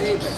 Welcome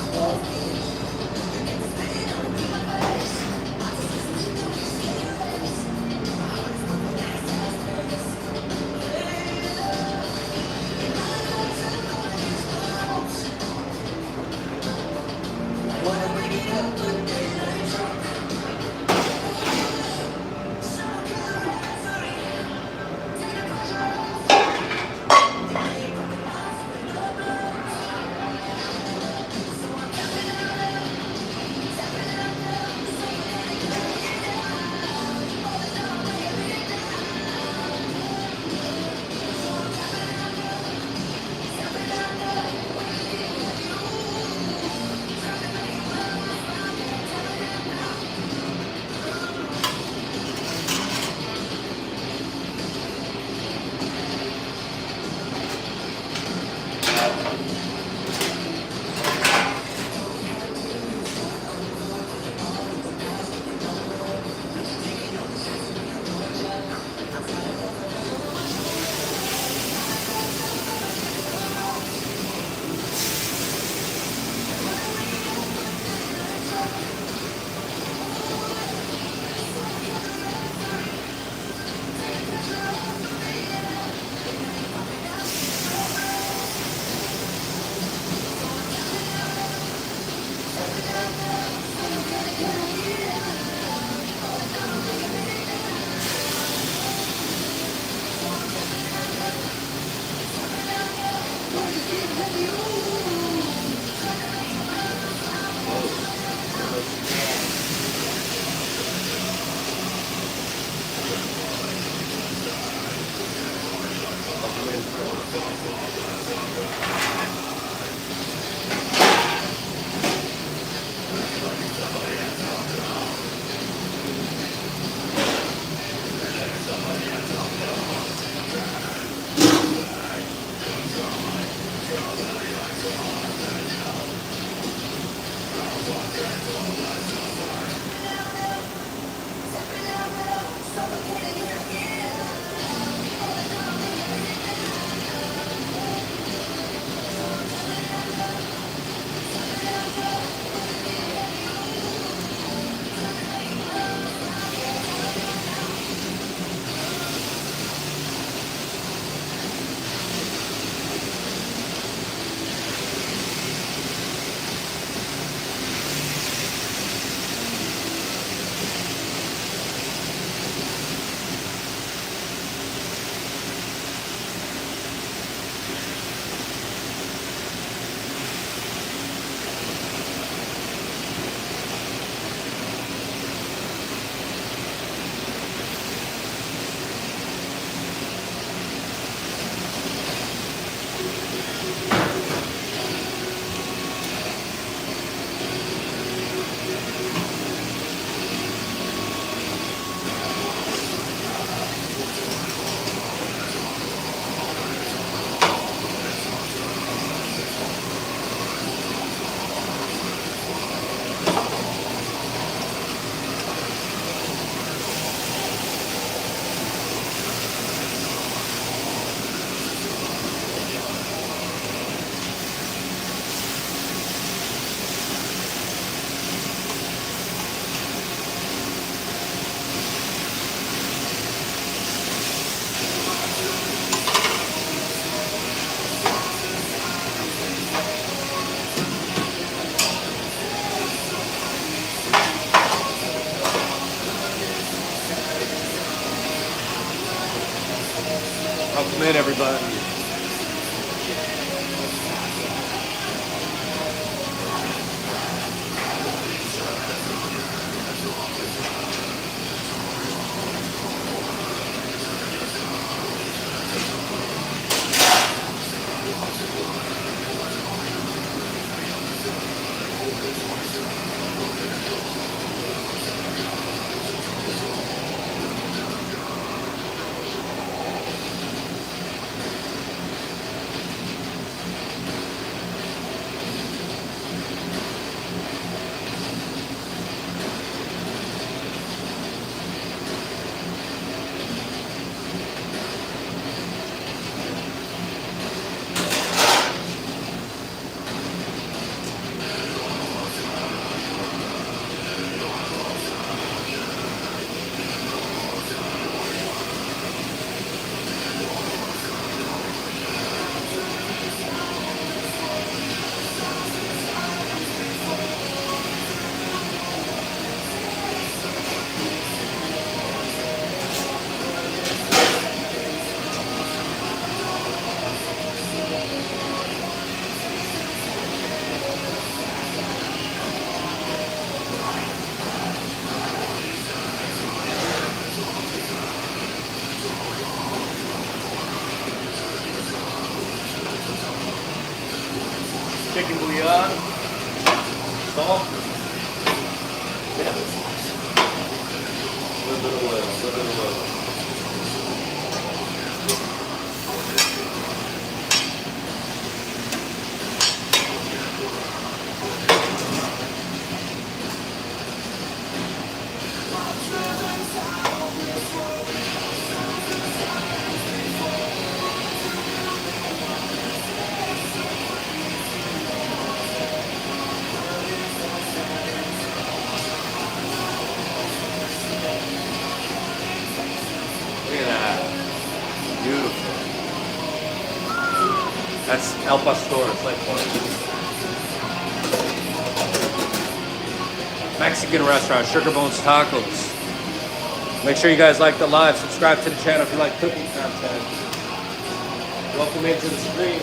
in, everybody. chicken bouillon, salt, yeah. A little bit of oil, a little bit of oil. Look at that. Beautiful. That's El Pastor. It's like one Mexican restaurant, Sugar Bones Tacos. Make sure you guys like the live. Subscribe to the channel if you like cooking content. Welcome into the stream.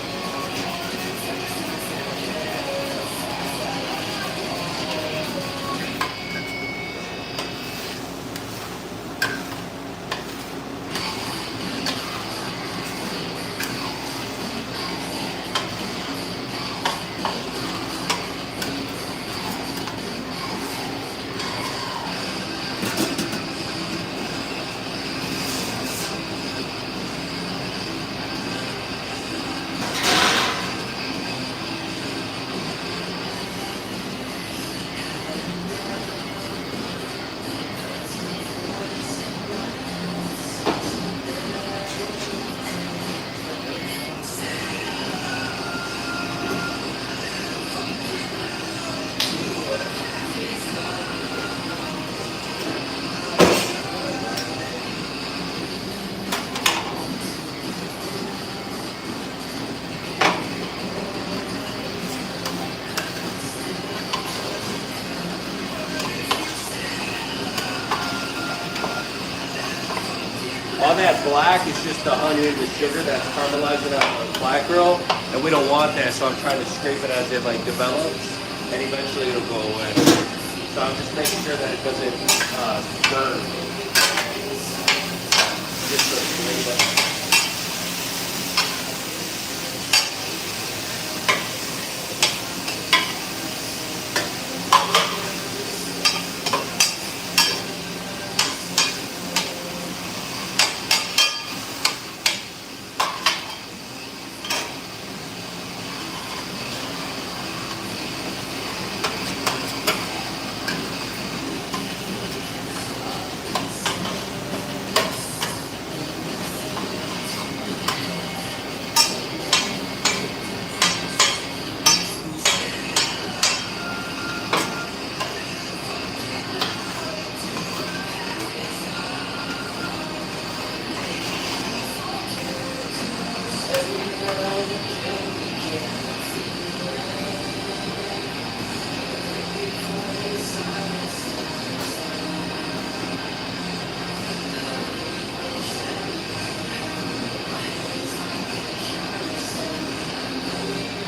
On that black, it's just the honey and the sugar that's caramelizing on the black grill, and we don't want that, so I'm trying to scrape it as it like develops, and eventually it'll go away. So I'm just making sure that it doesn't burn. Just so it's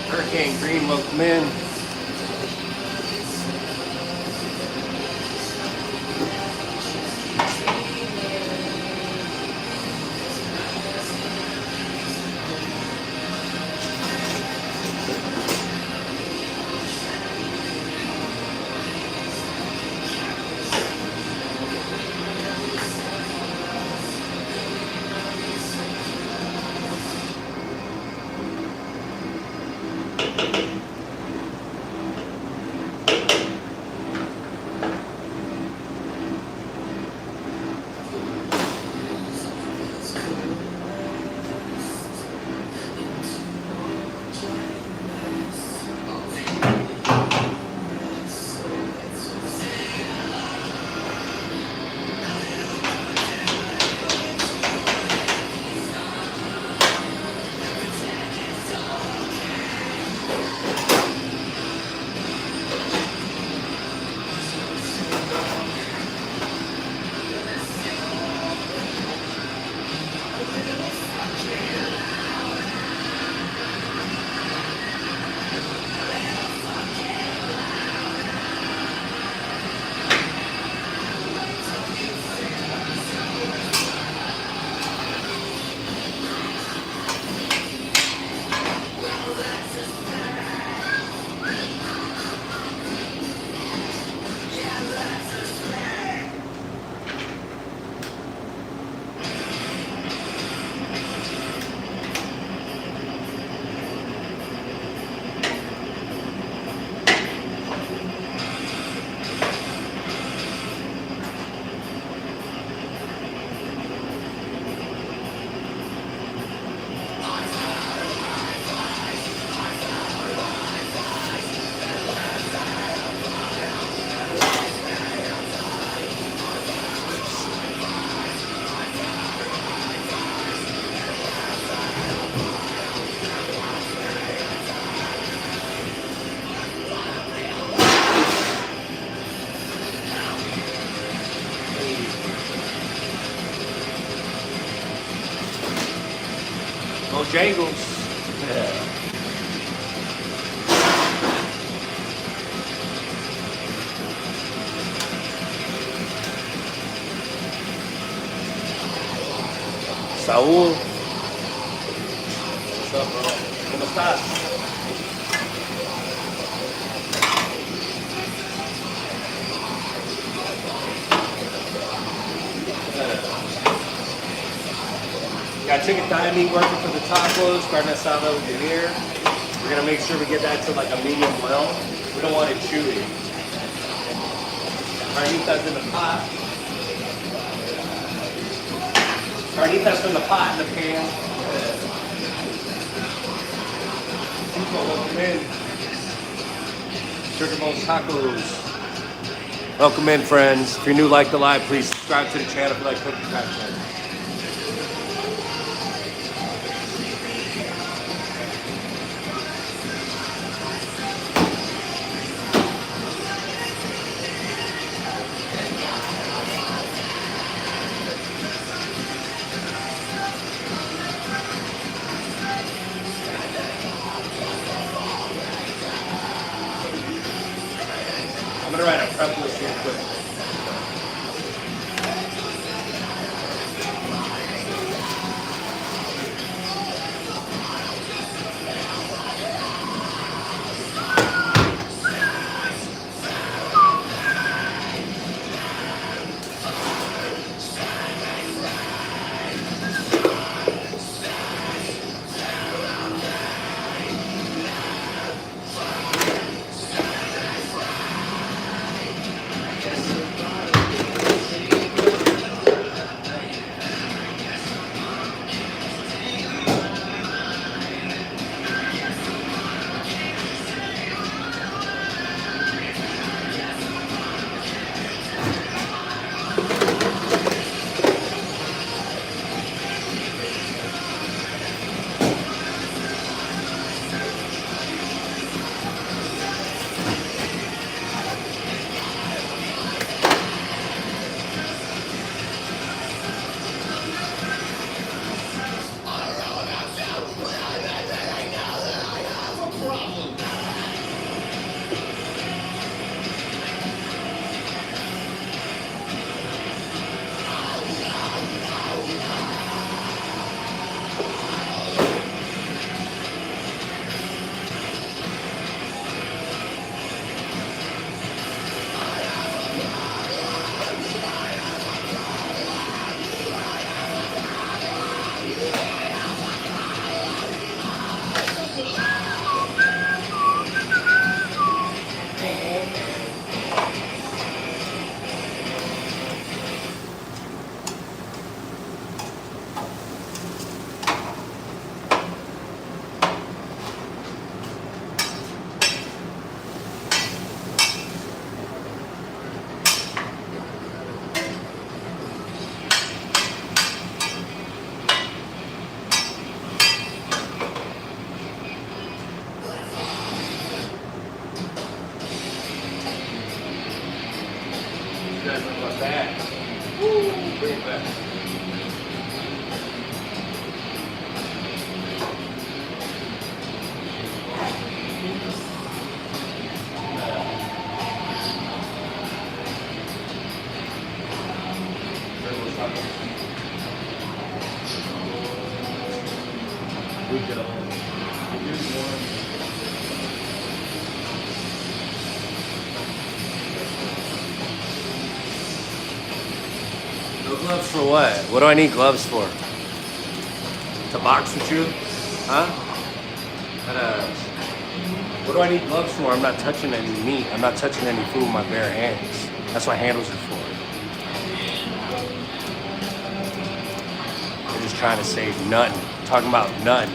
Hurricane Green, welcome in. Jangles. Yeah. Saúl. What's up, bro? ¿Cómo estás? Got chicken thigh meat working for the tacos, carne asada over here. We're gonna make sure we get that to like a medium well. We don't want it chewy. Carnitas in the pot. Carnitas from the pot in the pan. Welcome in. Sugar Bowl Tacos. Welcome in, friends. If you're new, like the live, please subscribe to the channel if you like cooking content. I'm gonna write a prep list real quick. No gloves for what? What do I need gloves for? To box with you? Huh? What do I need gloves for? I'm not touching any meat. I'm not touching any food with my bare hands. That's what handles are for. They're just trying to save nothing. Talking about nothing.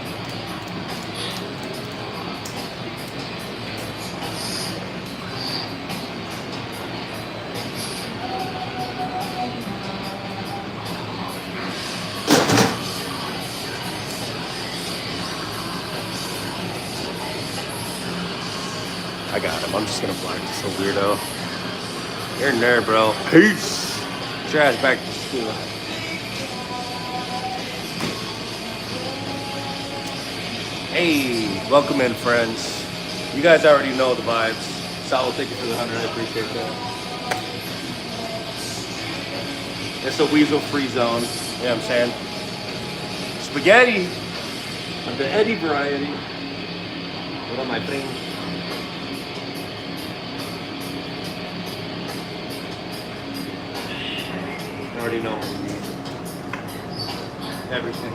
I got him. I'm just gonna block this little weirdo. You're a nerd, bro. Peace. Get your ass back to school. Hey, welcome in, friends. You guys already know the vibes. Sal, thank you for the 100. I appreciate that. It's a weasel-free zone. You know what I'm saying? Spaghetti of the Eddie variety. What am I playing? I already know everything.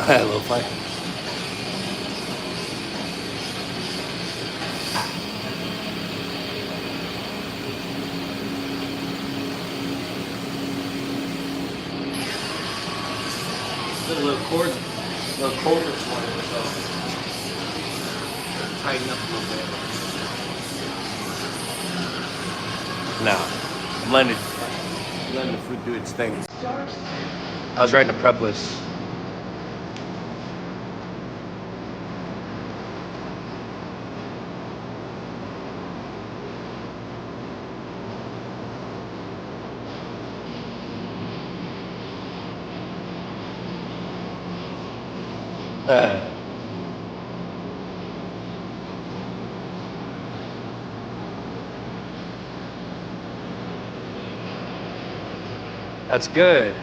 A little fight. A little cord this morning, so tighten up a little bit. Now, I'm letting the food do its thing. I was writing a prep list. That's good.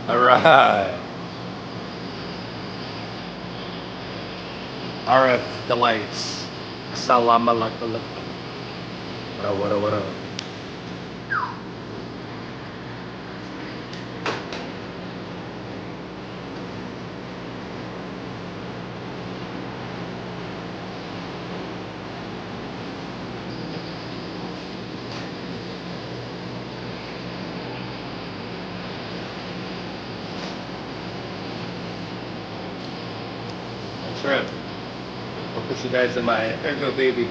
All right. RF delights. Salam alaikum. What up, what up, what up? That's right. I'll put you guys in my ergo baby.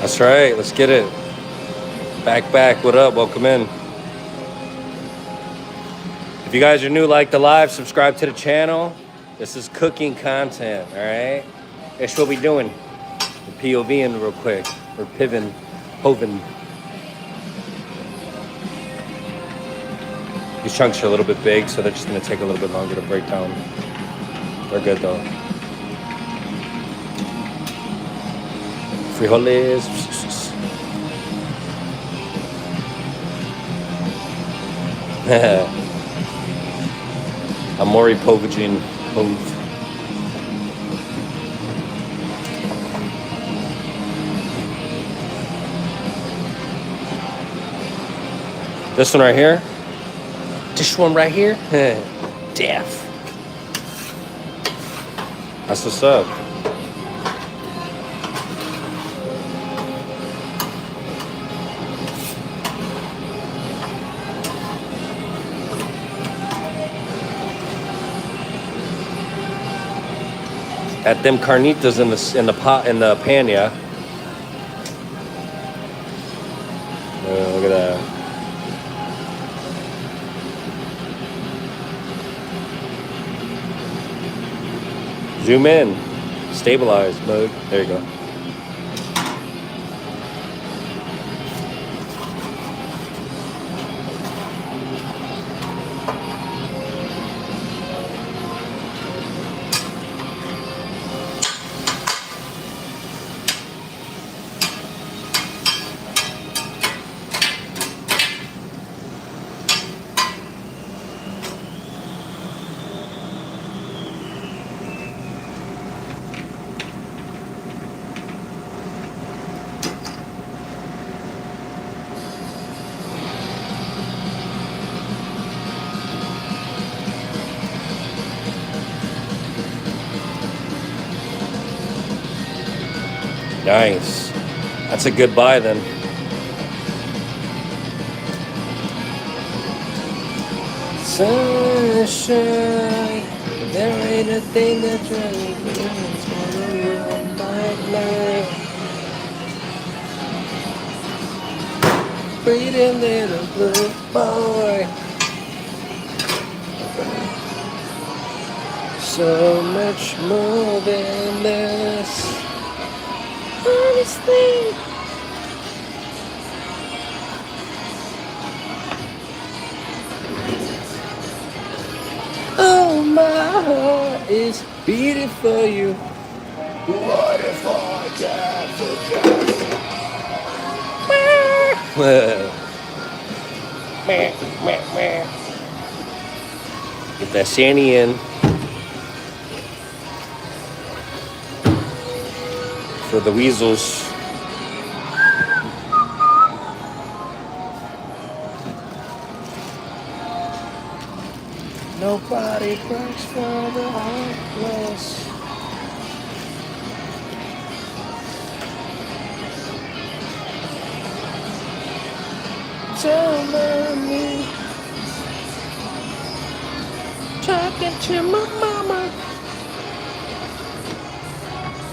That's right. Let's get it. Back. What up? Welcome in. If you guys are new, like the live, subscribe to the channel. This is cooking content, all right? That's what we doing. We're POVing real quick. We're hoving. These chunks are a little bit big, so they're just gonna take a little bit longer to break down. They're good though. Frijoles. Amori Povagine. This one right here. This one right here. Death. That's what's up. At them carnitas in the pan, yeah. Look at that. Zoom in, stabilize mode. There you go. Nice. That's a good buy then. Sunshine, there ain't a thing that really brings more on my life. Pretty little blue boy. So much more than this. Honestly, oh, my heart is beating for you. What if I can't forget? Get that Sandy in. For the weasels. Nobody cries for the heartless. Tell me, talking to my mama.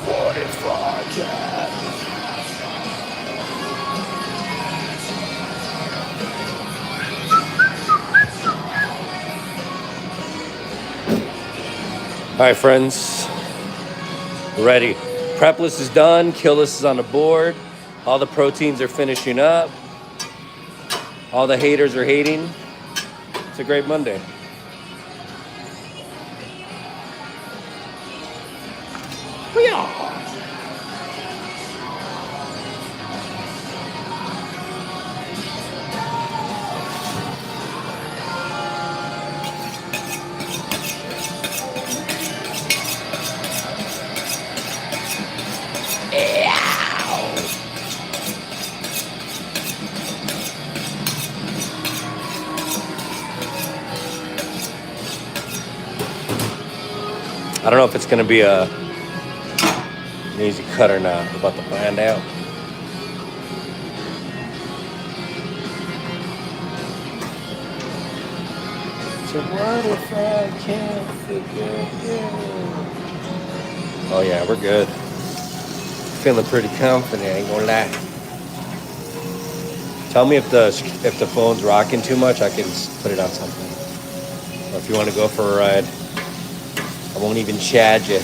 What if I can? All right, friends, we're ready. Prep list is done. Kill list is on the board. All the proteins are finishing up. All the haters are hating. It's a great Monday. We are. I don't know if it's going to be an easy cut or not. We're about to find out. So what if I can't figure it out? Oh yeah, we're good. Feeling pretty confident, I ain't gonna lie. Tell me if the phone's rocking too much. I can put it on something. Or if you want to go for a ride, I won't even charge you.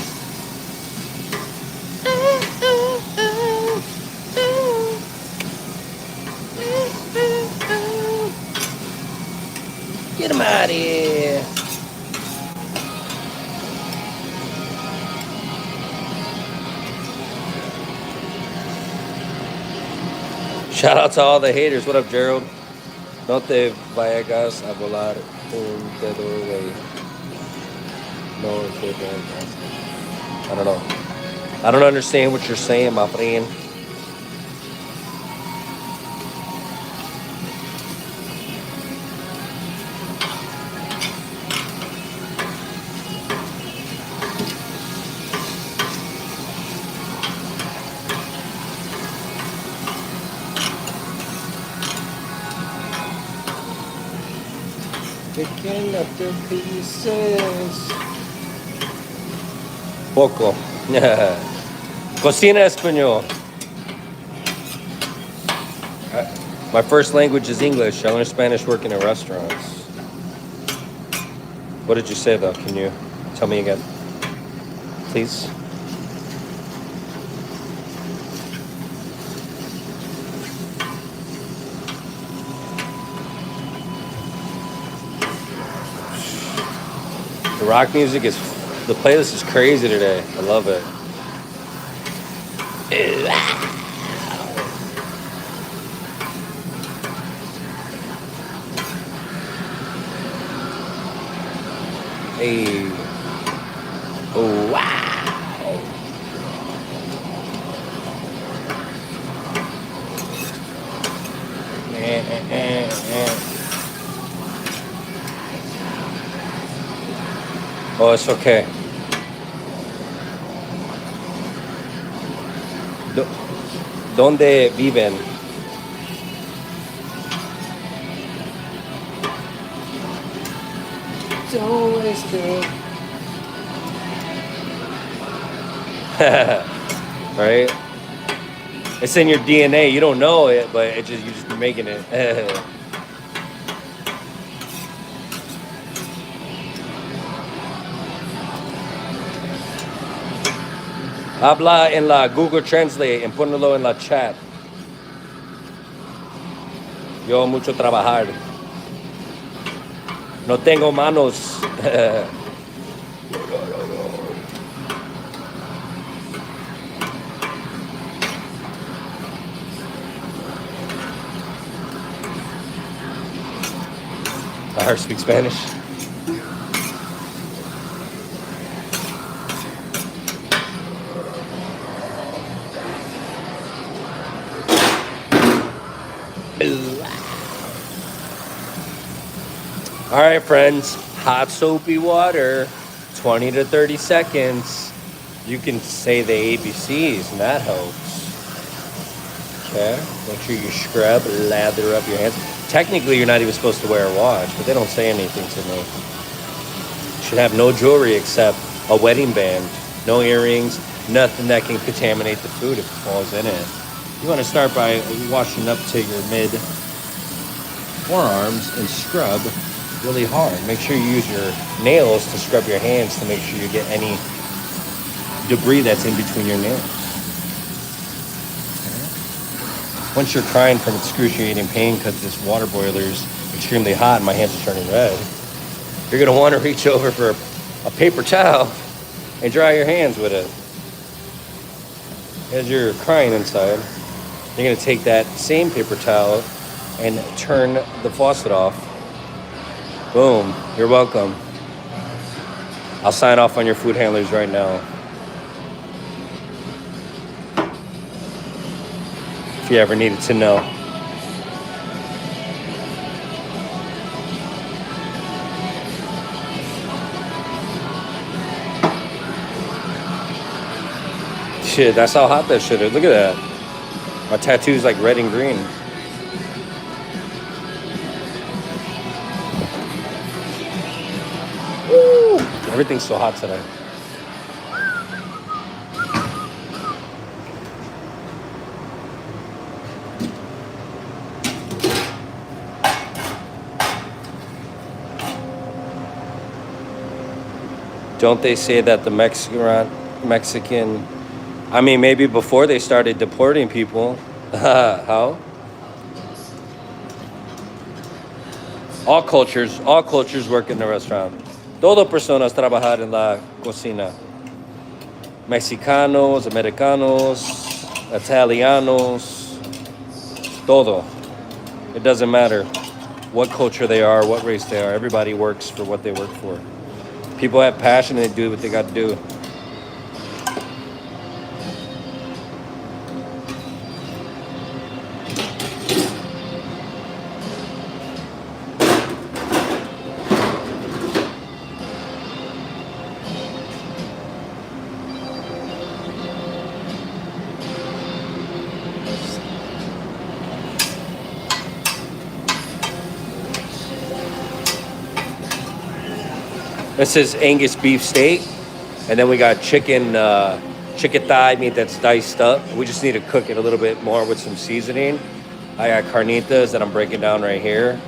Get him out of here. Shout out to all the haters. What up, Gerald? No te vayas a volar un dedo away. No te vayas. I don't know. I don't understand what you're saying, my friend. Picking up the pieces. Poco. Cocina español. My first language is English. I learned Spanish working in restaurants. What did you say though? Can you tell me again? Please? The rock music is, the playlist is crazy today. I love it. Hey. Oh, wow. Oh, it's okay. ¿Dónde viven? Don't waste it. Right? It's in your DNA. You don't know it, but it just, you just be making it. Habla en la Google Translate and ponelo en la chat. Yo mucho trabajar. No tengo manos. I heard speak Spanish. All right, friends, hot soapy water, 20 to 30 seconds. You can say the ABCs, and that helps. Okay, make sure you scrub, lather up your hands. Technically, you're not even supposed to wear a watch, but they don't say anything to me. You should have no jewelry except a wedding band, no earrings, nothing that can contaminate the food if it falls in it. You want to start by washing up to your mid forearms and scrub really hard. Make sure you use your nails to scrub your hands to make sure you get any debris that's in between your nails. Okay. Once you're crying from excruciating pain because this water boiler is extremely hot and my hands are turning red, you're going to want to reach over for a paper towel and dry your hands with it. As you're crying inside, you're going to take that same paper towel and turn the faucet off. Boom, you're welcome. I'll sign off on your food handlers right now. If you ever needed to know. Shit, that's how hot that shit is. Look at that. My tattoo's like red and green. Woo! Everything's so hot today. Don't they say that the Mexican, I mean, maybe before they started deporting people. How? All cultures work in the restaurant. Todo personas trabajar en la cocina. Mexicanos, Americanos, Italianos, todo. It doesn't matter what culture they are, what race they are. Everybody works for what they work for. People have passion and they do what they got to do. This is Angus beef steak, and then we got chicken thigh meat that's diced up. We just need to cook it a little bit more with some seasoning. I got carnitas that I'm breaking down right here.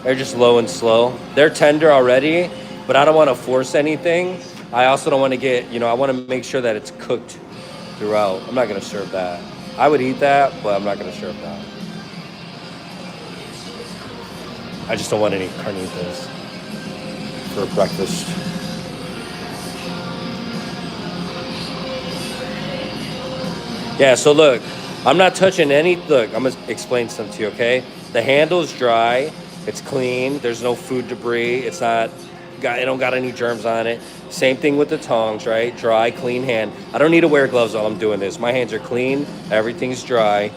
They're just low and slow. They're tender already, but I don't want to force anything. I also don't want to get, I want to make sure that it's cooked throughout. I'm not going to serve that. I would eat that, but I'm not going to serve that. I just don't want any carnitas for breakfast. Yeah, so look, I'm not touching look, I'm gonna explain something to you, okay? The handle's dry, it's clean, there's no food debris, it don't got any germs on it. Same thing with the tongs, right? Dry, clean hand. I don't need to wear gloves while I'm doing this. My hands are clean, everything's dry.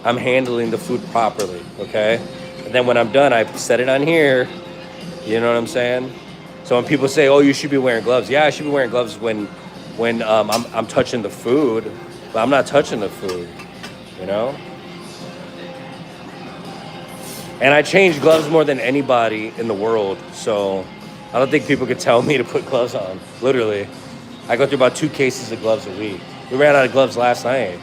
I'm handling the food properly, okay? And then when I'm done, I set it on here, you know what I'm saying? So when people say, "Oh, you should be wearing gloves," yeah, I should be wearing gloves when I'm touching the food, but I'm not touching the food, you know. And I change gloves more than anybody in the world, so I don't think people could tell me to put gloves on. Literally, I go through about 2 cases of gloves a week. We ran out of gloves last night.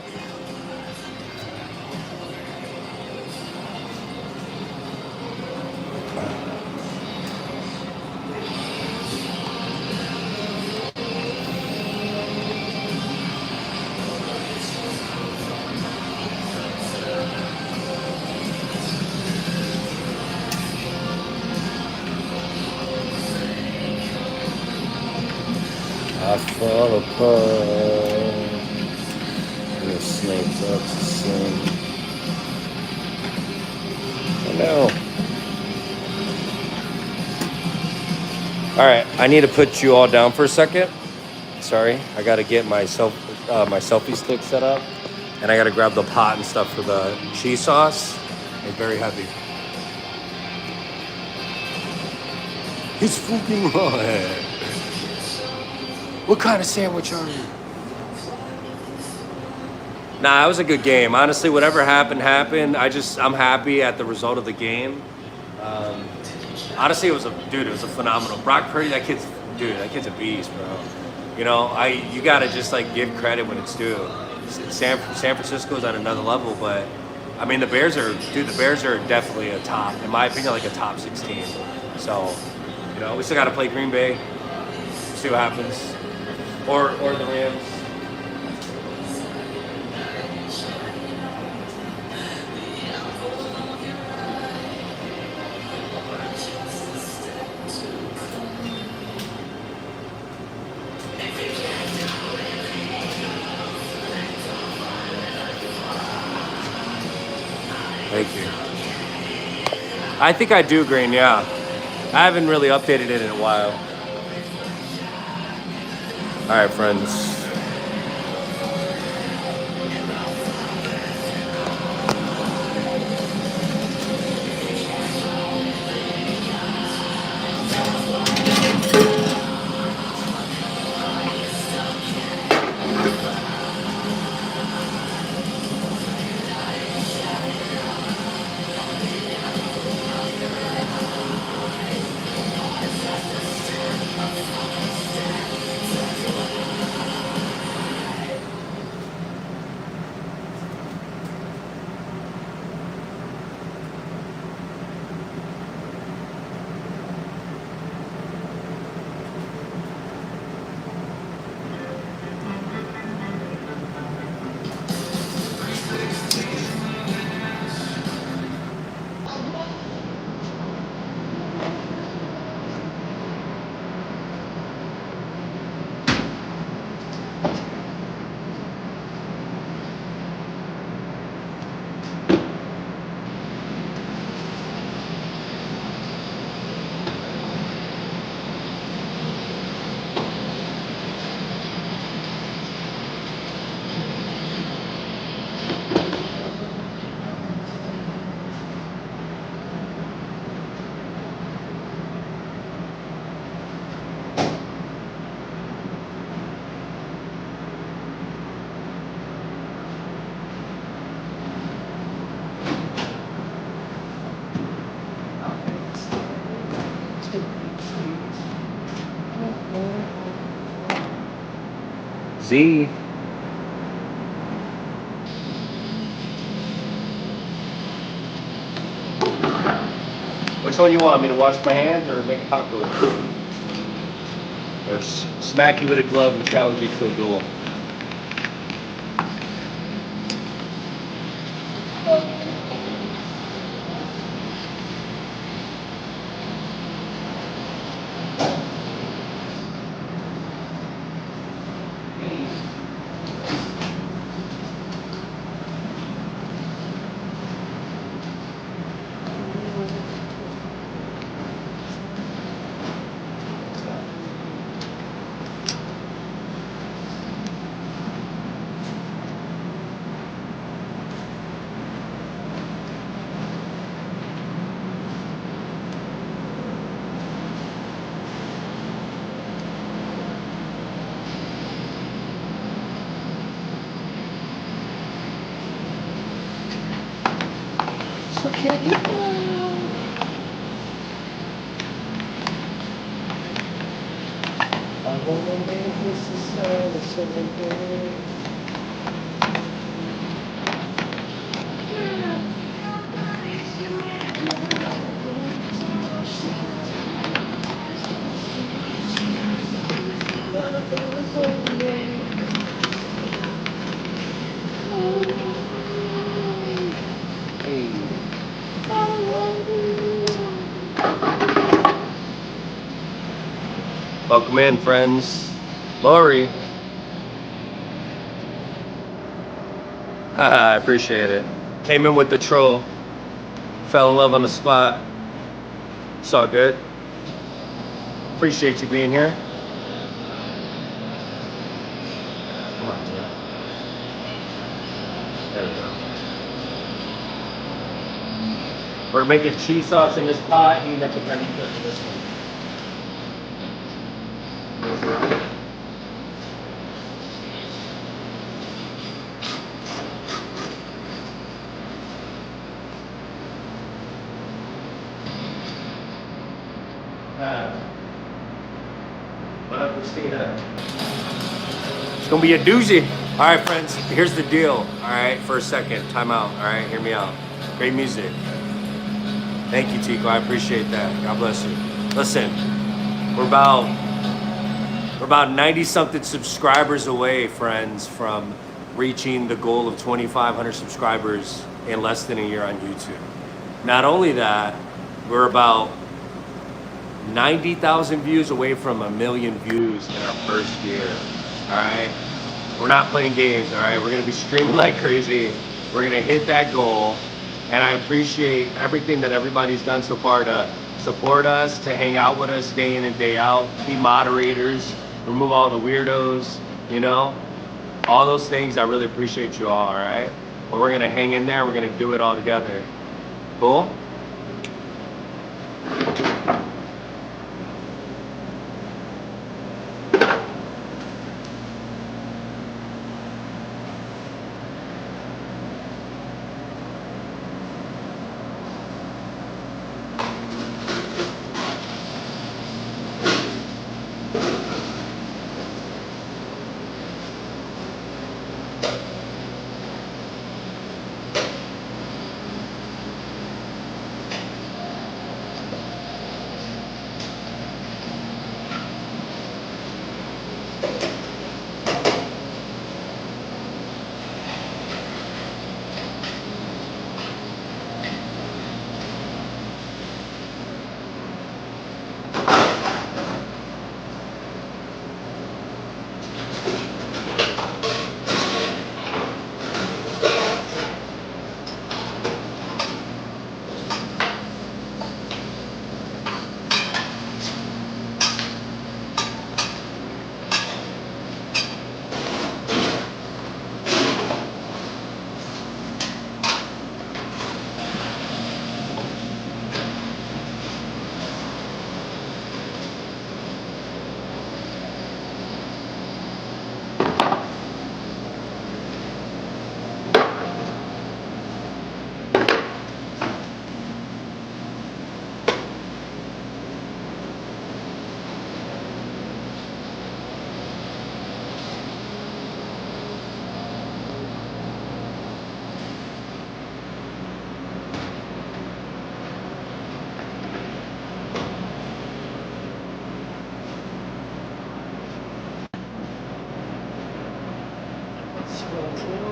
I fall apart. You're snaked up to sin. Oh no. All right, I need to put you all down for a second. Sorry, I gotta get my selfie stick set up, and I gotta grab the pot and stuff for the cheese sauce. It's very heavy. It's fucking hot. What kind of sandwich are you? Nah, it was a good game. Honestly, whatever happened. I'm happy at the result of the game. Honestly, it was a phenomenal. Brock Purdy, that kid's a beast, bro. You gotta just give credit when it's due. San Francisco's at another level, but I mean the Bears are definitely a top, in my opinion, a top 16. So, we still gotta play Green Bay. See what happens. Or the Rams. Thank you. I think I do green, yeah. I haven't really updated it in a while. All right, friends. Z. Which one you want? Me to wash my hands or make a taco? Or smack you with a glove and challenge you to a duel? So can you I wanna make this a celebrate. Welcome in, friends. Lori. I appreciate it. Came in with the troll. Fell in love on the spot. It's all good. Appreciate you being here. Come on, man. There we go. We're making cheese sauce in this pot. You never got any cook in this one. What up, Christina? It's gonna be a doozy. All right, friends, here's the deal. All right, for a second, time out. All right, hear me out. Great music. Thank you, Tico. I appreciate that. God bless you. Listen, we're about 90 something subscribers away, friends, from reaching the goal of 2,500 subscribers in less than a year on YouTube. Not only that, we're about 90,000 views away from 1 million views in our first year. All right, we're not playing games. All right, we're gonna be streaming like crazy. We're gonna hit that goal, and I appreciate everything that everybody's done so far to support us, to hang out with us day in and day out, be moderators, remove all the weirdos, you know, all those things. I really appreciate you all. All right, but we're gonna hang in there. We're gonna do it all together. Cool.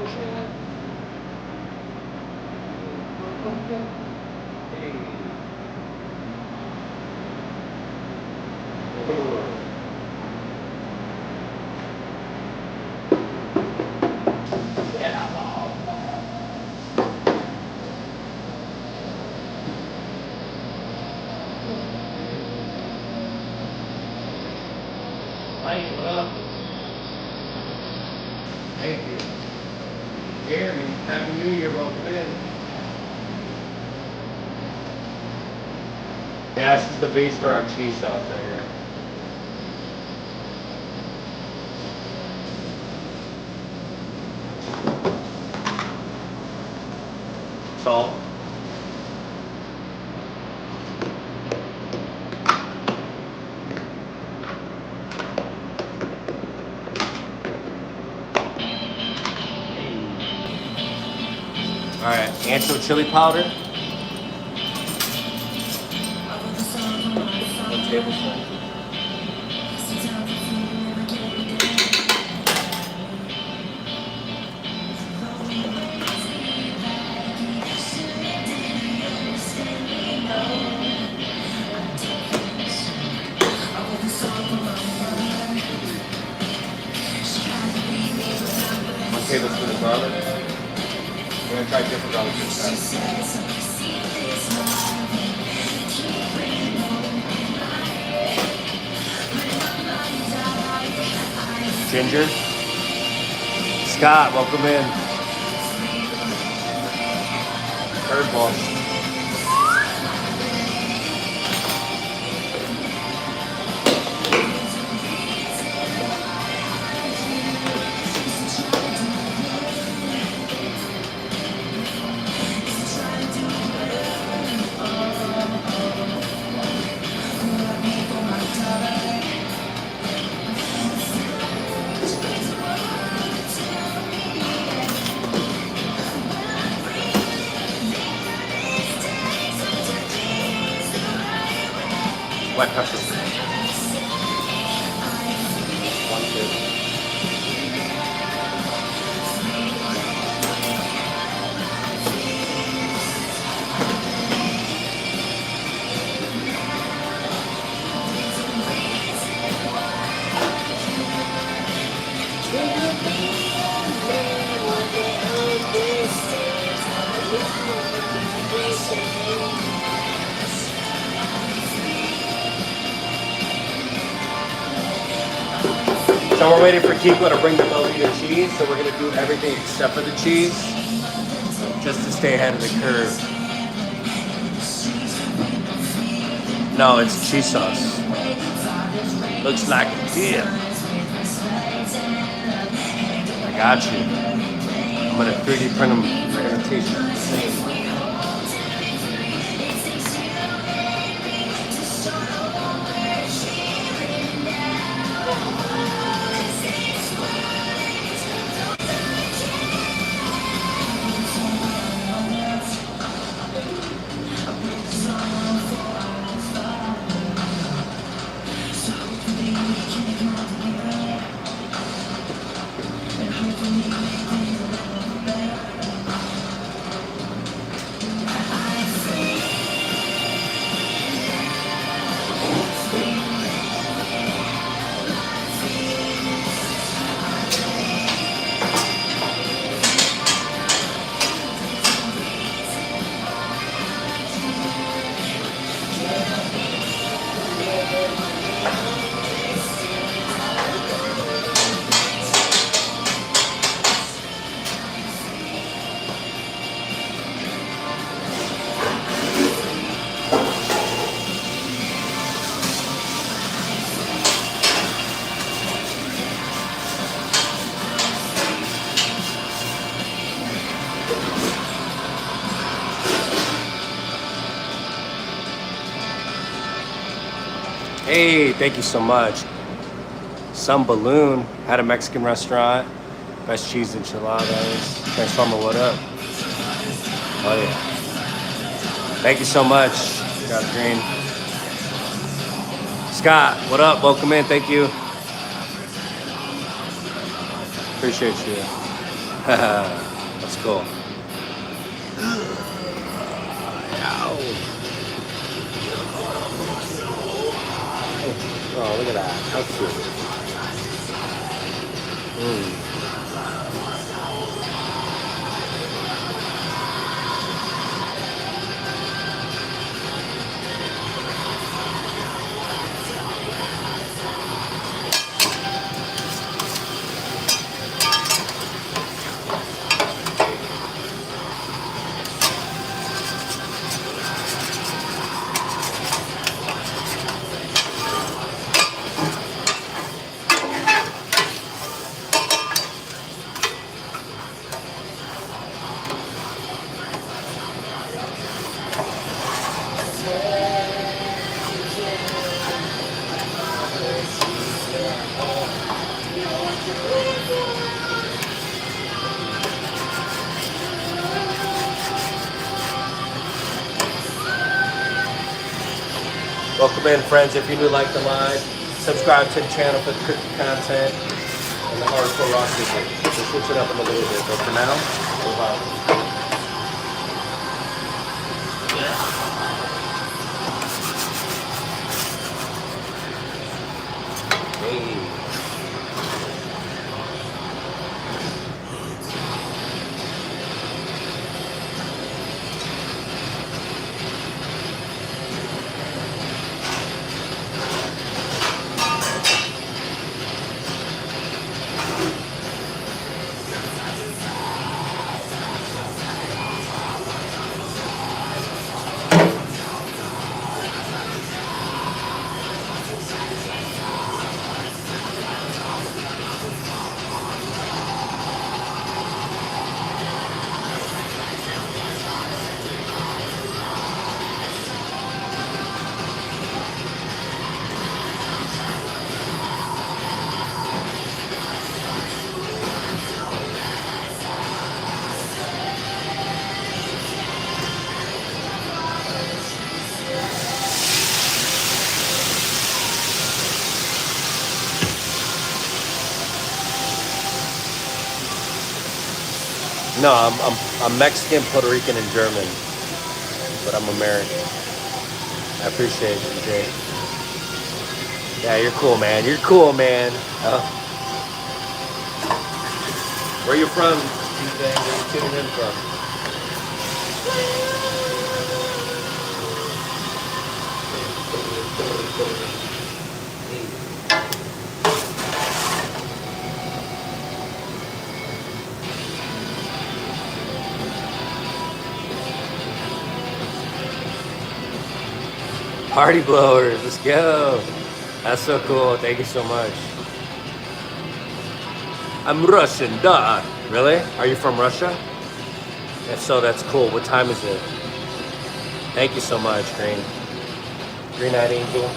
Mike, what up? Thank you. Jeremy, Happy New Year, welcome in. Yeah, this is the base for our cheese sauce right here. Salt. All right, ancho chili powder. 1 tablespoon. Tablespoon of garlic. We're gonna try different garlic this time. Ginger. Scott, welcome in. Herb balls. White pepper. 1 tablespoon. So we're waiting for Kiko to bring the Velveeta cheese, so we're gonna do everything except for the cheese, just to stay ahead of the curve. No, it's cheese sauce. Looks like a dip. I got you. I'm gonna 3D print them. They're gonna taste the same. Hey, thank you so much. Some Balloon had a Mexican restaurant. Best cheese enchiladas. Transformer, what up? Oh yeah. Thank you so much, Scott Green. Scott, what up? Welcome in. Thank you. Appreciate you. That's cool. Oh, look at that. How cute. Welcome in, friends. If you're new, like the live, subscribe to the channel for the cookie content and the hardcore rock music. We'll switch it up in a little bit, but for now, we're vibing. Hey. No, I'm Mexican, Puerto Rican, and German, but I'm American. I appreciate you, Jay. Yeah, you're cool, man. You're cool, man. Where you from, Tuesday? Where you tuning in from? Party blowers, let's go. That's so cool. Thank you so much. I'm Russian, duh. Really? Are you from Russia? If so, that's cool. What time is it? Thank you so much, Green. Green Eyed Angel.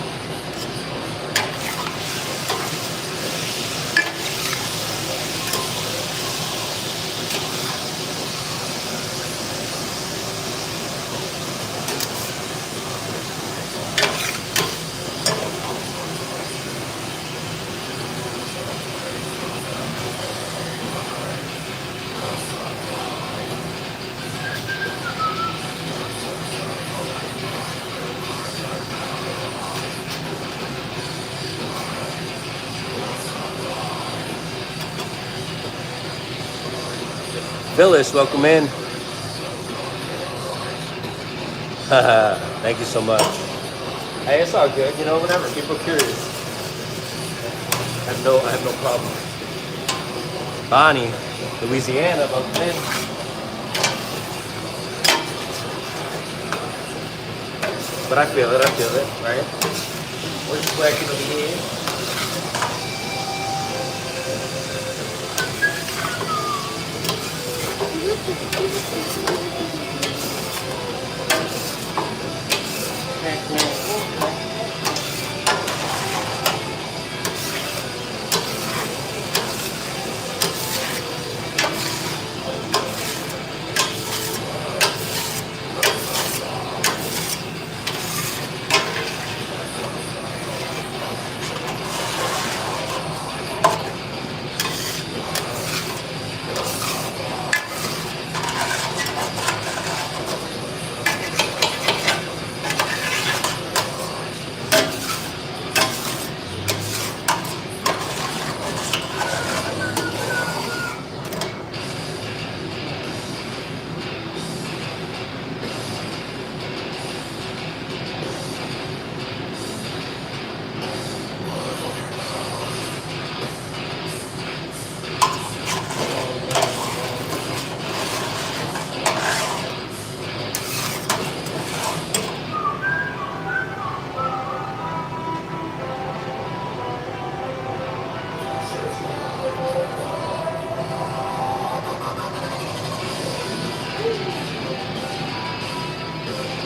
Phyllis, welcome in. Thank you so much. Hey, it's all good. You know, whatever. People are curious. I have no problem. Bonnie, Louisiana, welcome in. But I feel it, right? We're just working over here.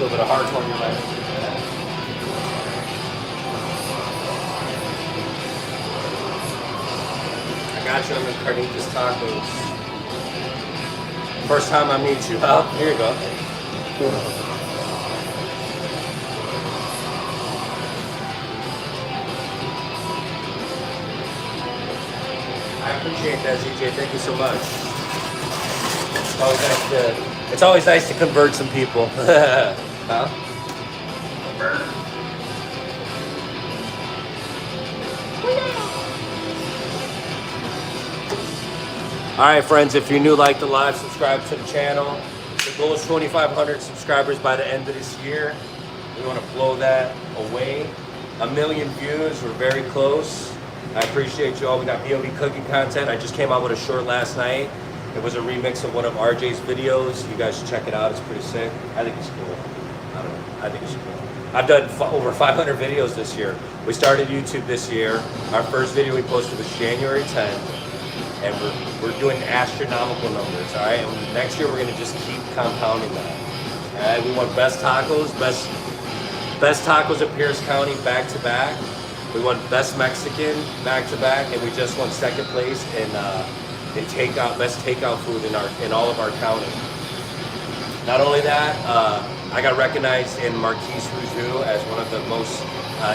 little bit of hardcore in your life. I got you on the carnitas tacos. First time I meet you. Oh, here you go. I appreciate that, ZJ. Thank you so much. It's always nice to convert some people. Huh? All right, friends, if you're new, like the live, subscribe to the channel. The goal is 2,500 subscribers by the end of this year. We want to blow that away. 1 million views, we're very close. I appreciate you all. We got BOD cooking content. I just came out with a short last night. It was a remix of one of RJ's videos. You guys should check it out. It's pretty sick. I think it's cool. I don't know. I think it's cool. I've done over 500 videos this year. We started YouTube this year. Our first video we posted was January 10th. And we're doing astronomical numbers, all right? And next year we're gonna just keep compounding that. All right, we want best tacos of Pierce County back to back. We won Best Mexican back-to-back, and we just won second place in takeout, best takeout food in all of our county. Not only that, I got recognized in Marquise Rougeau as one of the most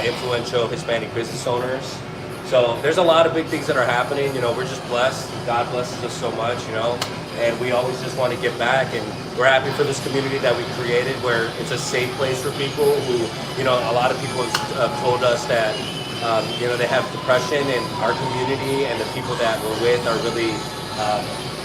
influential Hispanic business owners. So there's a lot of big things that are happening. You know, we're just blessed. God blesses us so much, you know, and we always just want to give back. And we're happy for this community that we created, where it's a safe place for people who, you know, a lot of people have told us that, you know, they have depression, and our community and the people that we're with are really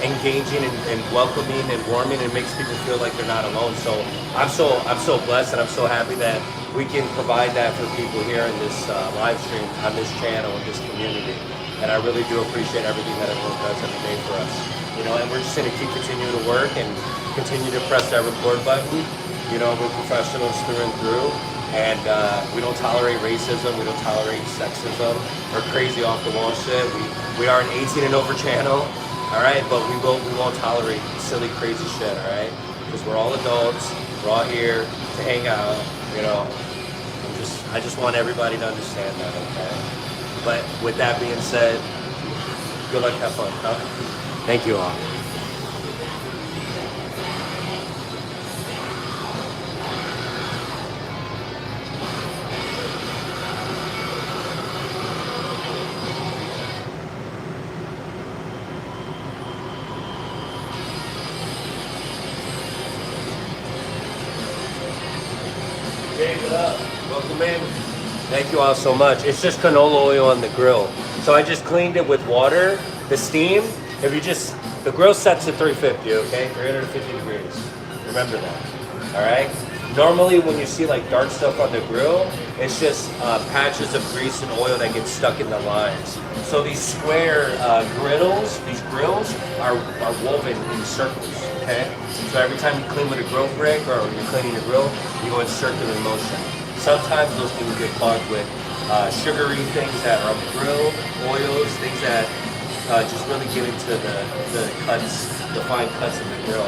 engaging and welcoming and warming, and makes people feel like they're not alone. So I'm so blessed, and I'm so happy that we can provide that for people here in this live stream on this channel and this community. And I really do appreciate everything that everyone does every day for us. You know, and we're just going to continue to work and continue to press that record button. You know, we're professionals through and through. And we don't tolerate racism, we don't tolerate sexism or crazy off the wall shit. We are an 18 and over channel, all right, but we won't tolerate silly, crazy shit, all right? Because we're all adults, we're all here to hang out, you know. I just want everybody to understand that, okay? But with that being said, good luck, have fun, huh? Thank you all. What up? Welcome in. Thank you all so much. It's just canola oil on the grill. So I just cleaned it with water. The steam, the grill sets at 350, okay? 350 degrees. Remember that, all right? Normally when you see like dark stuff on the grill, it's just patches of grease and oil that get stuck in the lines. So these square grills are woven in circles, okay? So every time you clean with a grill brick or you're cleaning your grill, you go in circular motion. Sometimes those things get clogged with sugary things that are on the grill, oils, things that just really get into the cuts, the fine cuts of the grill.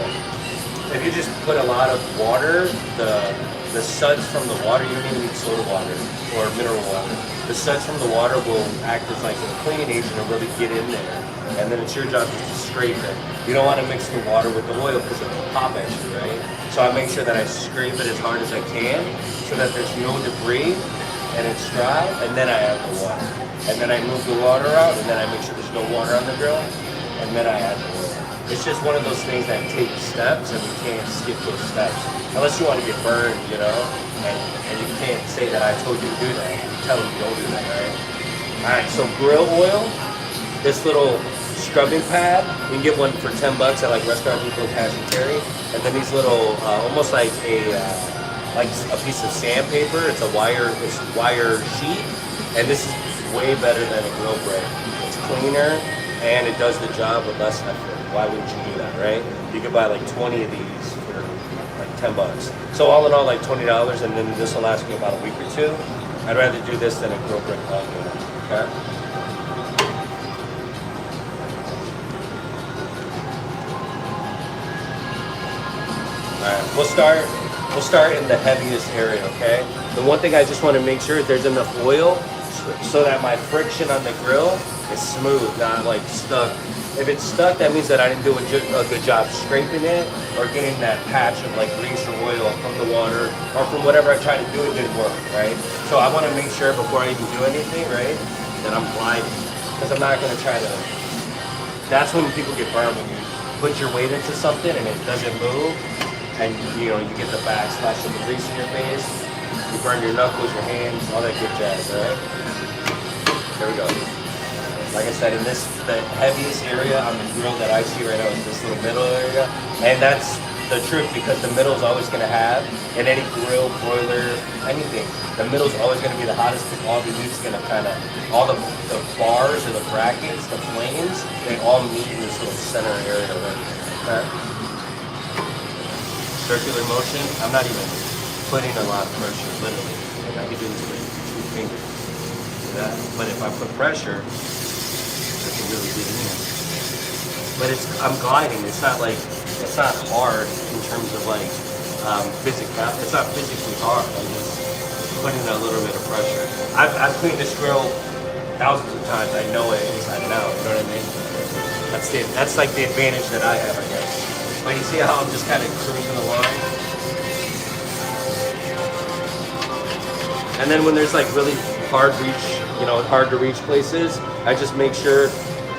If you just put a lot of water, the suds from the water, you don't even need soda water or mineral water. The suds from the water will act as like a cleaning agent and really get in there. And then it's your job just to scrape it. You don't want to mix the water with the oil because it'll pop at you, right? So I make sure that I scrape it as hard as I can so that there's no debris and it's dry, and then I add the water. And then I move the water out, and then I make sure there's no water on the grill, and then I add the oil. It's just one of those things that takes steps, and you can't skip those steps. Unless you want to get burned, you know? And you can't say that I told you to do that. You tell them you don't do that, right? Alright, so grill oil, this little scrubbing pad, you can get one for 10 bucks at like Restaurant Depot, Cash and Carry. And then these little, almost like a piece of sandpaper. It's a wire sheet. And this is way better than a grill brick. It's cleaner, and it does the job with less effort. Why wouldn't you do that, right? You could buy like 20 of these for like 10 bucks. So all in all, like $20, and then this will last me about a week or two. I'd rather do this than a grill brick log unit, okay? All right, we'll start we'll start in the heaviest area, okay? The one thing I just want to make sure is there's enough oil so that my friction on the grill is smooth, not like stuck. If it's stuck, that means that I didn't do a good job scraping it or getting that patch of like grease or oil from the water or from whatever I tried to do, it didn't work, right? So I want to make sure before I even do anything, right, that I'm gliding. Because I'm not going to try to, that's when people get burned, when you put your weight into something and it doesn't move and you know, you get the backsplash of the grease in your face, you burn your knuckles, your hands, all that good jazz, right? There we go. Like I said, in this, the heaviest area on the grill that I see right now is this little middle area. And that's the truth because the middle is always gonna have, in any grill, broiler, anything, the middle is always gonna be the hottest because all the meat's gonna kind of, all the bars or the brackets, the flames, they all meet in this little center area right here. Okay? Circular motion, I'm not even putting a lot of pressure, literally. Like I can do this with 2 fingers. See that? But if I put pressure, really get in. But I'm gliding. It's not like, it's not hard in terms of like physical. It's not physically hard. I'm just putting a little bit of pressure. I've cleaned this grill thousands of times. I know it inside and out. You know what I mean? That's like the advantage that I have, I guess. But you see how I'm just kind of cruising along. And then when there's like really hard to reach places, I just make sure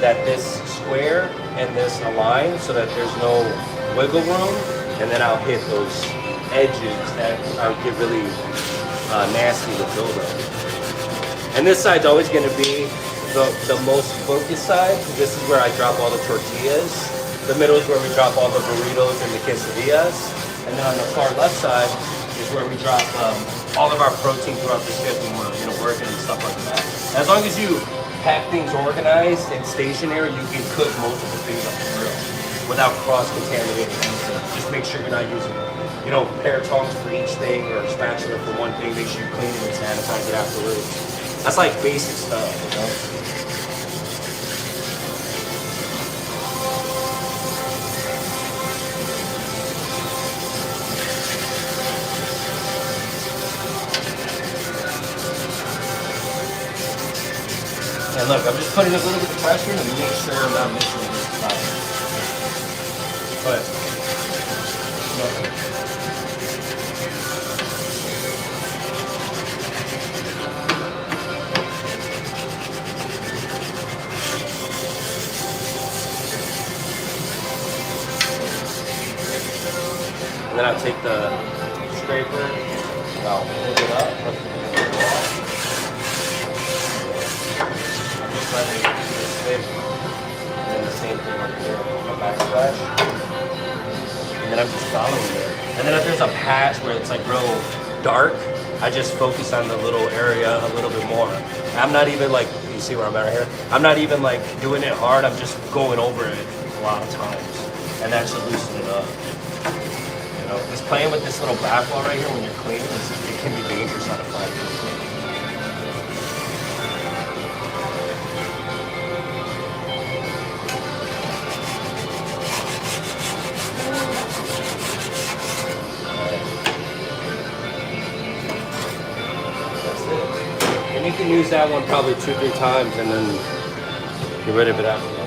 that this square and this align so that there's no wiggle room, and then I'll hit those edges that get really nasty to build up. And this side's always going to be the most focused side. This is where I drop all the tortillas. The middle is where we drop all the burritos and the quesadillas. And then on the far left side is where we drop all of our protein throughout the shift when we're working and stuff like that. As long as you have things organized and stationary, you can cook multiple things on the grill without cross-contaminating. Just make sure you're not using, pair of tongs for each thing or a spatula for one thing. Make sure you clean it and sanitize it afterwards. That's like basic stuff, And look, I'm just putting a little bit of pressure to make sure I'm not missing this spot. But, and then I'll take the scraper and I'll pick it up. And then the same thing right here, a backsplash. And then I'm just following it. And then if there's a patch where it's like real dark, I just focus on the little area a little bit more. I'm not even like, you see where I'm at right here? I'm not even like doing it hard, I'm just going over it a lot of times. And that should loosen it up. Just playing with this little backbone right here when you're cleaning, it can be dangerous on a fire. You can use that one probably 2-3 times and then get rid of it after that.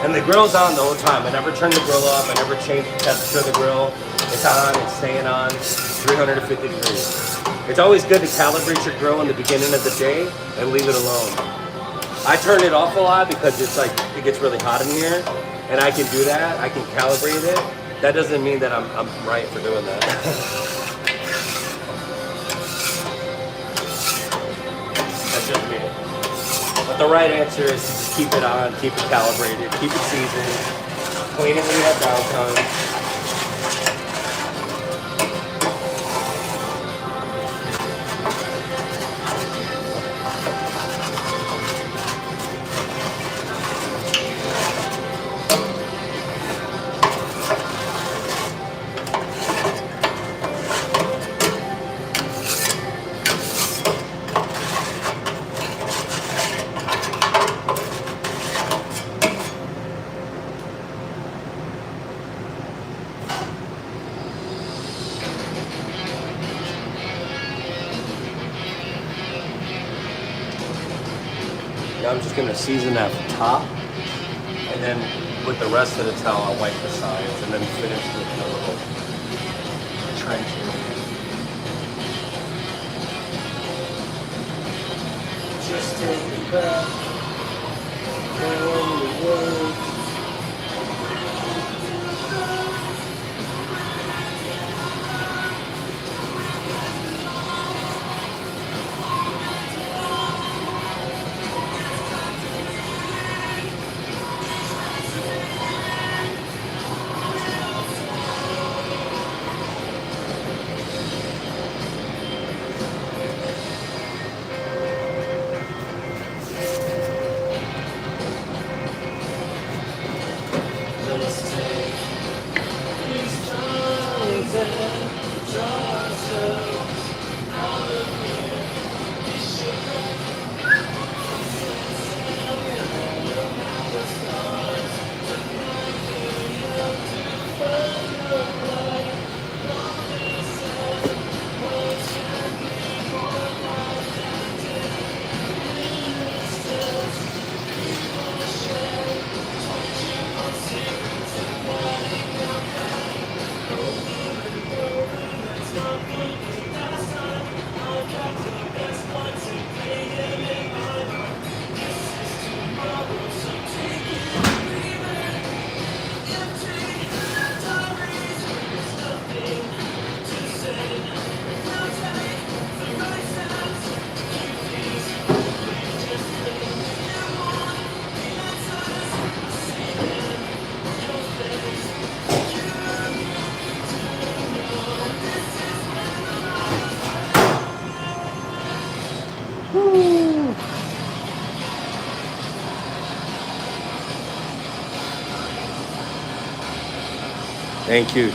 And the grill's on the whole time. I never turn the grill off. I never change the temperature of the grill. It's on, it's staying on, 350 degrees. It's always good to calibrate your grill in the beginning of the day and leave it alone. I turn it off a lot because it's like, it gets really hot in here, and I can do that. I can calibrate it. That doesn't mean that I'm right for doing that. That's just me. But the right answer is to just keep it on, keep it calibrated, keep it seasoned, clean it when you have downtime. I'm just gonna season that top, and then with the rest of the towel, I'll wipe the sides, and then finish with the little trench area. Just take it back. Down the road.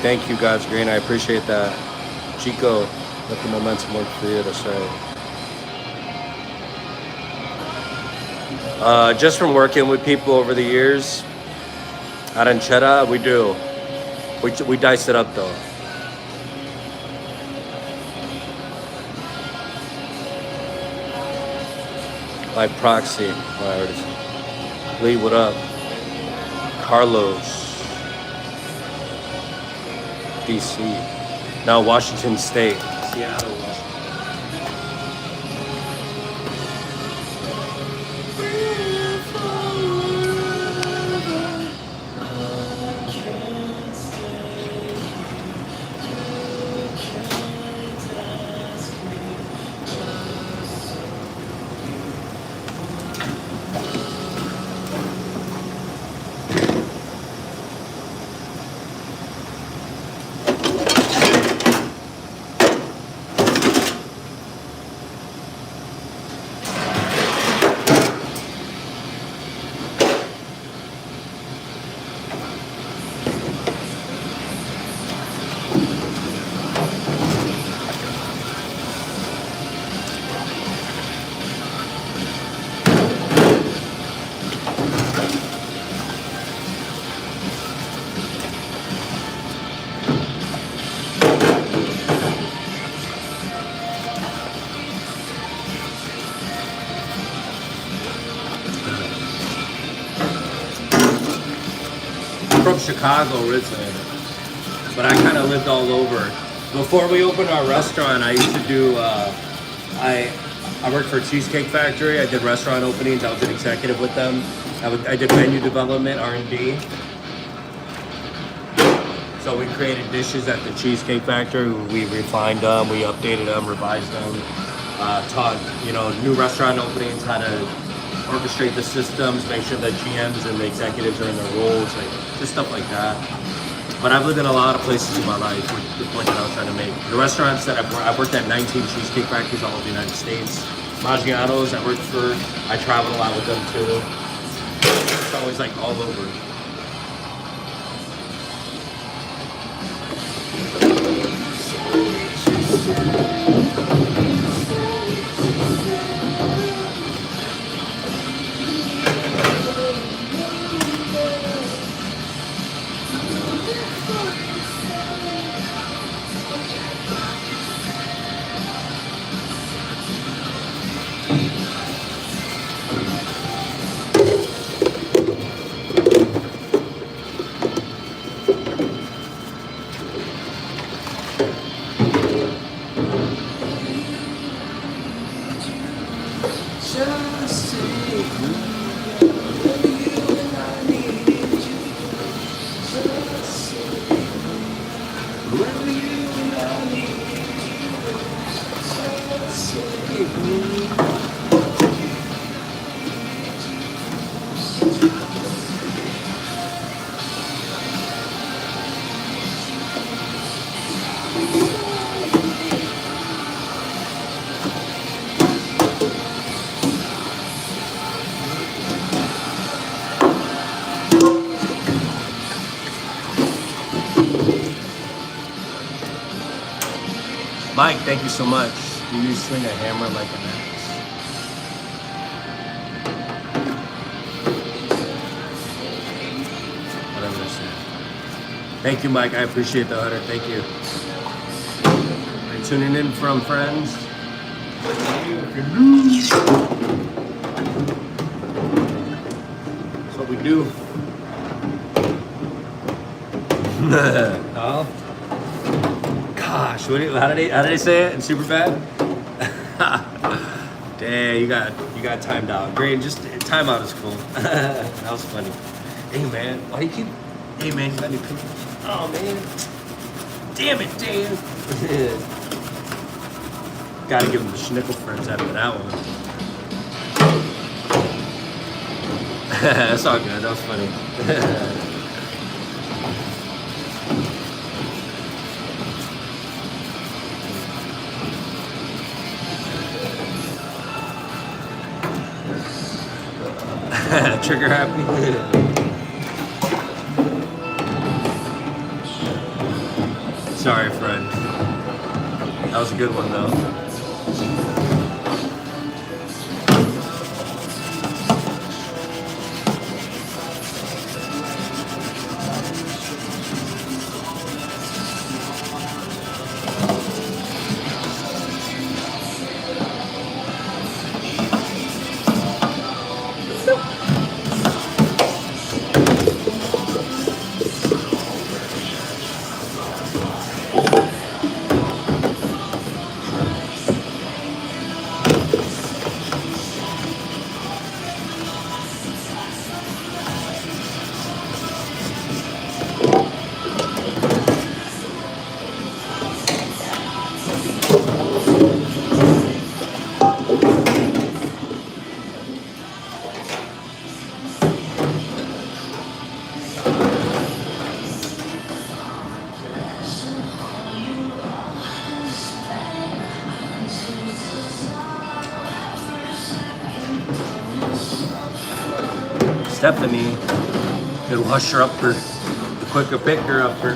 Thank you, God's Green. I appreciate that. Chico, let the momentum work for you, that's right. Just from working with people over the years, arancetta, we do. We dice it up though. By proxy. Lee, what up? Carlos. DC. Now Washington State. Seattle, Washington. From Chicago originally, but I kind of lived all over. Before we opened our restaurant, I used to do, I worked for a Cheesecake Factory. I did restaurant openings. I was an executive with them. I did menu development, R&D. So we created dishes at the Cheesecake Factory. We refined them, we updated them, revised them, taught, new restaurant openings, how to orchestrate the systems, make sure that GMs and the executives are in their roles, like just stuff like that. But I've lived in a lot of places in my life, with the point that I was trying to make. The restaurants that I've worked at 19 Cheesecake Factories all over the United States. Maggiano's, I traveled a lot with them too. It's always like all over. Mike, thank you so much. Do you swing a hammer like an axe? Whatever I said. Thank you, Mike. I appreciate the 100. Thank you. Are you tuning in from friends? That's what we do. Oh. Gosh, how did they say it in Superbad? Dang, you got timed out. Great, just timeout is cool. That was funny. Hey man, why do you keep? Hey man, you got any cookies? Oh man, damn it, Dan. Gotta give him the schnickel friends after that one. That's all good. That was funny. Trigger happy. Sorry, friend. That was a good one, though. Stephanie, could wash her up for the quicker picker up for.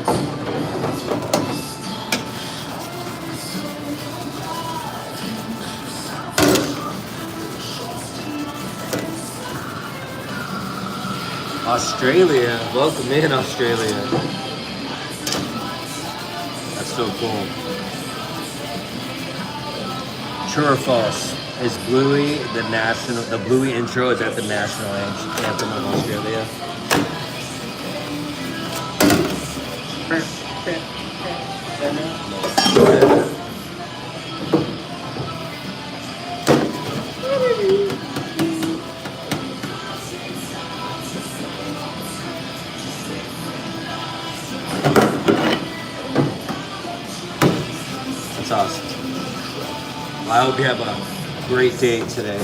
Australia, welcome in Australia. That's so cool. True or false? Is Bluey the Bluey intro is at the national anthem of Australia? That's awesome. Well, I hope you have a great day today.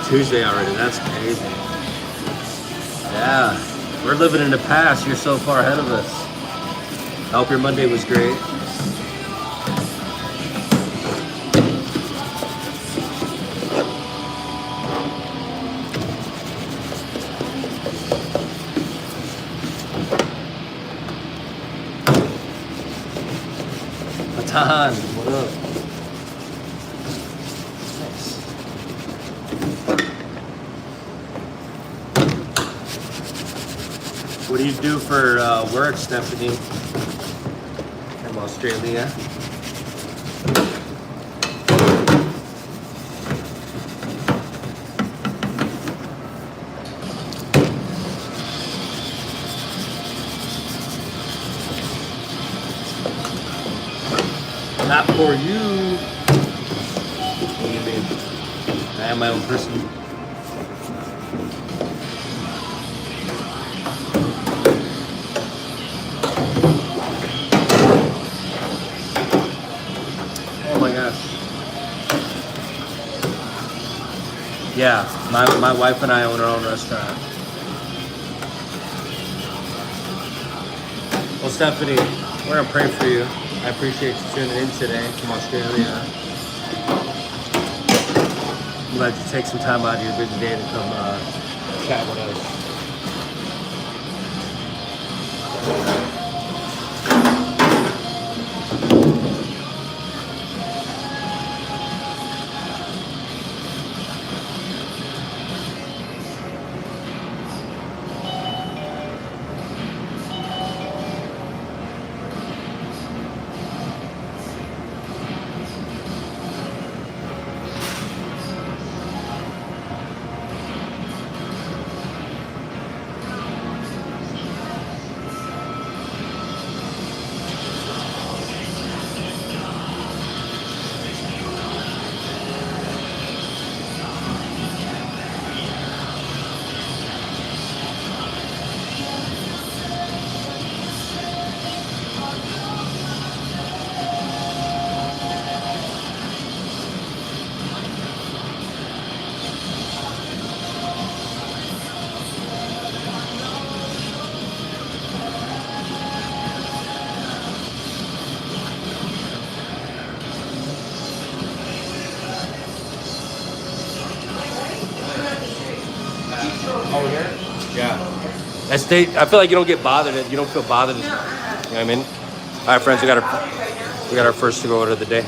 Tuesday already, that's crazy. Yeah, we're living in the past. You're so far ahead of us. I hope your Monday was great. Matan, what up? What do you do for work, Stephanie? From Australia. Not for you. What do you mean? I am my own person. Oh my gosh. Yeah, my wife and I own our own restaurant. Well, Stephanie, we're gonna pray for you. I appreciate you tuning in today from Australia. I'm glad you take some time out of your busy day to come chat with us. Over here? Yeah. I feel like you don't get bothered. You don't feel bothered. You know what I mean? All right, friends, we got our first to go order of the day.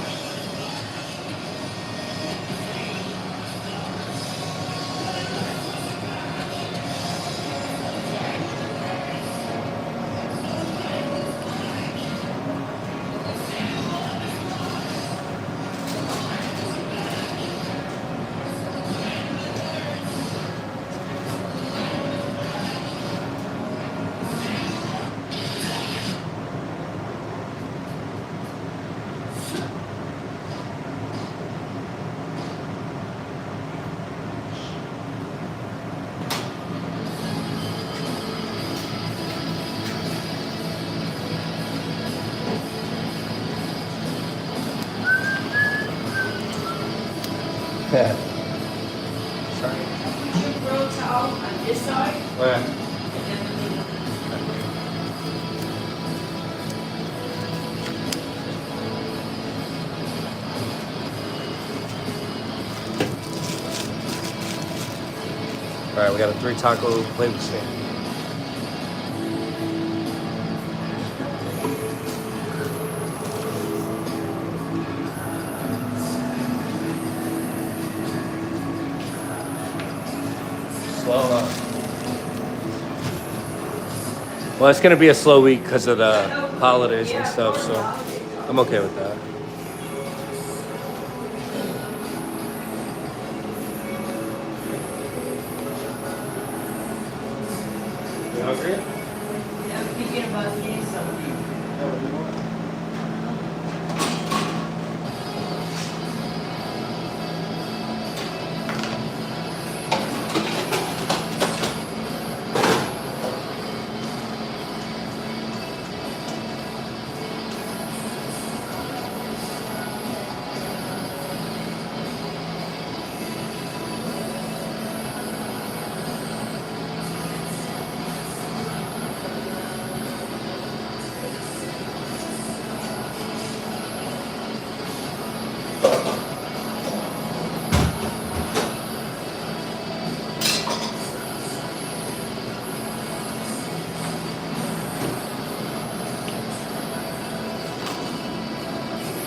Yeah. Sorry. You roll towel on this side. Where? All right, we got a 3 taco flavor stand. Slow up. Well, it's gonna be a slow week because of the holidays and stuff, so I'm okay with that. You hungry? I'm thinking about getting something.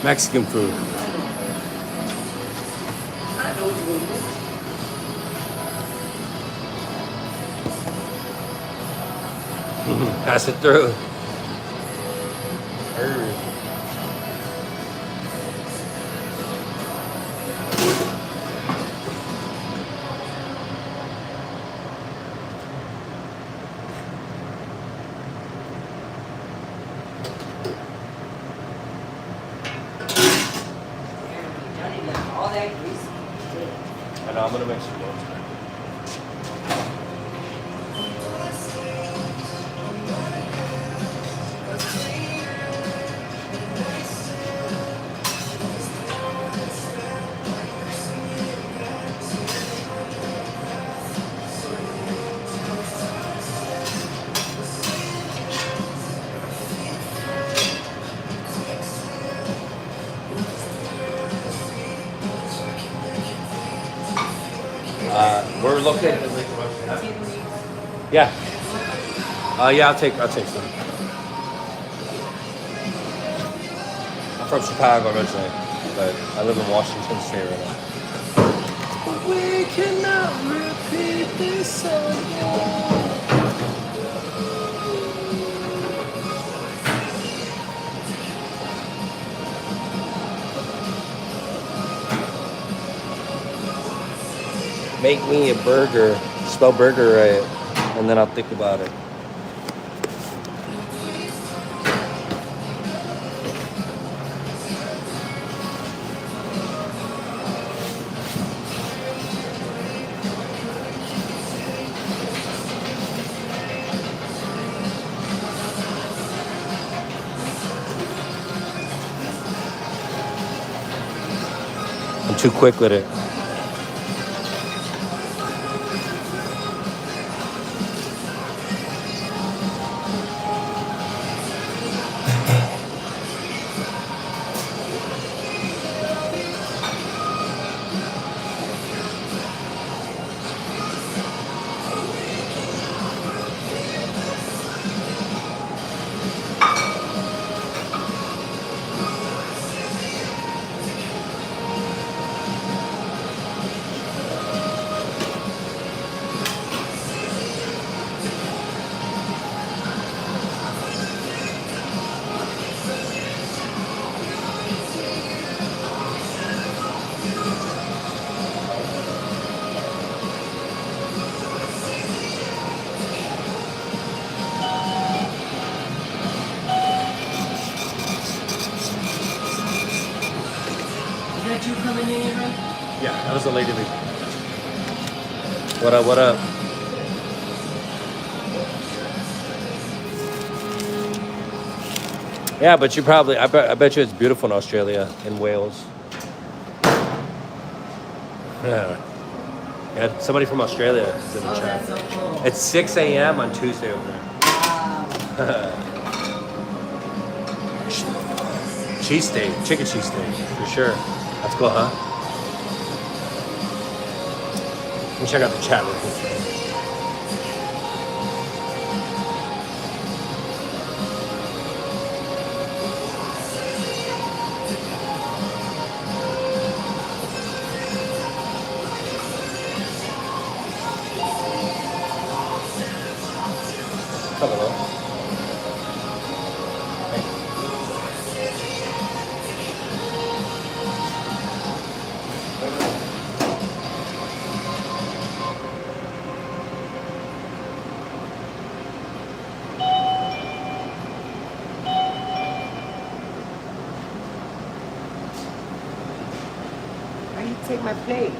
Mexican food. Pass it through. know, I'm gonna make some notes. We're looking. Yeah. Yeah, I'll take some. I'm from Chicago originally, but I live in Washington State right now. We cannot repeat this again. Make me a burger. Spell burger right, and then I'll think about it. I'm too quick with it. Is that you coming in, right? Yeah, that was the lady leave. What up, what up? Yeah, but you probably, I bet you it's beautiful in Australia, in Wales. Yeah. Yeah, somebody from Australia is in the Oh, chat. that's so cool. It's 6 a.m. on Tuesday over there. Wow. Cheesesteak, chicken cheesesteak, for sure. That's cool, huh? Let me check out the chat real quick. Hello. Why you take my plate?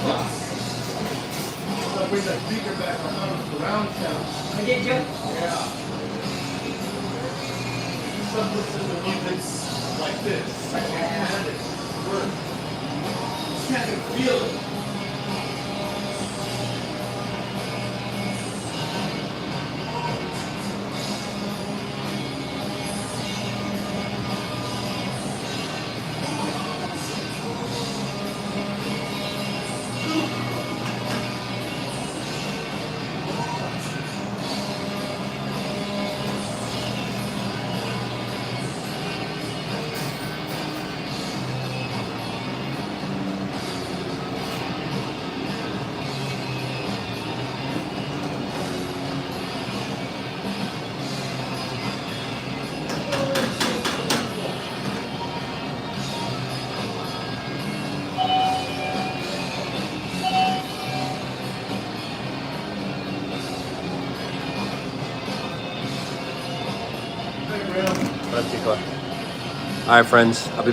I'll bring that speaker back around town. I did you? Yeah. Some listen to music like this. I can't stand it. Work. Can't even feel it. All right, friends, I'll be back.